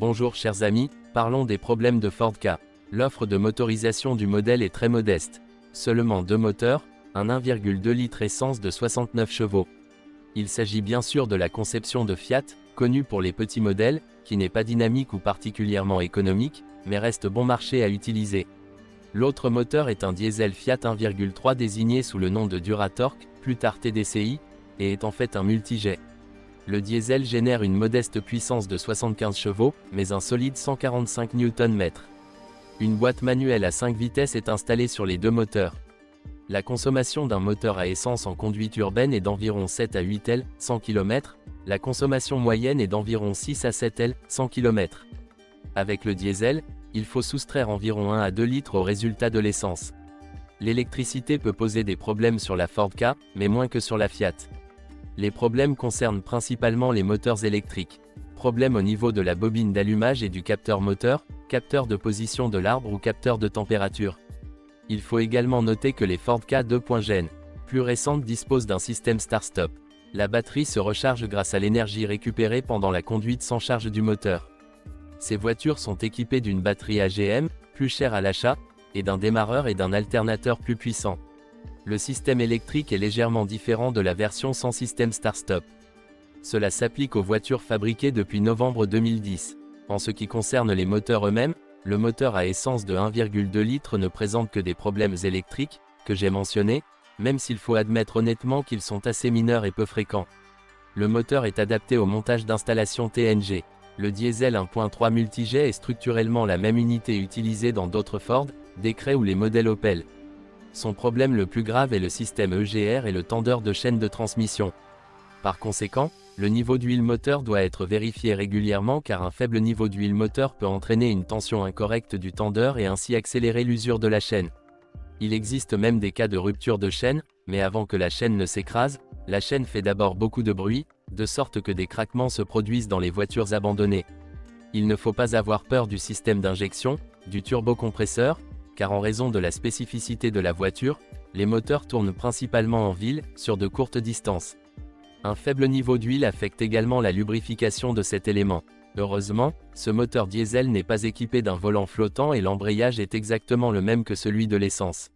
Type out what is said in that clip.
Bonjour chers amis, parlons des problèmes de Ford Ka. L'offre de motorisation du modèle est très modeste. Seulement deux moteurs, un 1,2 litres essence de 69 chevaux. Il s'agit bien sûr de la conception de Fiat, connue pour les petits modèles, qui n'est pas dynamique ou particulièrement économique, mais reste bon marché à utiliser. L'autre moteur est un diesel Fiat 1,3 désigné sous le nom de Duratorq, plus tard TDCi, et est en fait un multijet. Le diesel génère une modeste puissance de 75 chevaux, mais un solide 145 Nm. Une boîte manuelle à 5 vitesses est installée sur les deux moteurs. La consommation d'un moteur à essence en conduite urbaine est d'environ 7 à 8 L, 100 km, la consommation moyenne est d'environ 6 à 7 L, 100 km. Avec le diesel, il faut soustraire environ 1 à 2 litres au résultat de l'essence. L'électricité peut poser des problèmes sur la Ford Ka, mais moins que sur la Fiat. Les problèmes concernent principalement les moteurs électriques. Problème au niveau de la bobine d'allumage et du capteur moteur, capteur de position de l'arbre ou capteur de température. Il faut également noter que les Ford Ka 2.Gen, plus récentes, disposent d'un système start-stop. La batterie se recharge grâce à l'énergie récupérée pendant la conduite sans charge du moteur. Ces voitures sont équipées d'une batterie AGM, plus chère à l'achat, et d'un démarreur et d'un alternateur plus puissant. Le système électrique est légèrement différent de la version sans système start-stop. Cela s'applique aux voitures fabriquées depuis novembre 2010. En ce qui concerne les moteurs eux-mêmes, le moteur à essence de 1,2 litres ne présente que des problèmes électriques, que j'ai mentionnés, même s'il faut admettre honnêtement qu'ils sont assez mineurs et peu fréquents. Le moteur est adapté au montage d'installations TNG. Le diesel 1.3 multijet est structurellement la même unité utilisée dans d'autres Ford, Decray ou les modèles Opel. Son problème le plus grave est le système EGR et le tendeur de chaîne de transmission. Par conséquent, le niveau d'huile moteur doit être vérifié régulièrement car un faible niveau d'huile moteur peut entraîner une tension incorrecte du tendeur et ainsi accélérer l'usure de la chaîne. Il existe même des cas de rupture de chaîne, mais avant que la chaîne ne s'écrase, la chaîne fait d'abord beaucoup de bruit, de sorte que des craquements se produisent dans les voitures abandonnées. Il ne faut pas avoir peur du système d'injection, du turbocompresseur, car en raison de la spécificité de la voiture, les moteurs tournent principalement en ville, sur de courtes distances. Un faible niveau d'huile affecte également la lubrification de cet élément. Heureusement, ce moteur diesel n'est pas équipé d'un volant flottant et l'embrayage est exactement le même que celui de l'essence.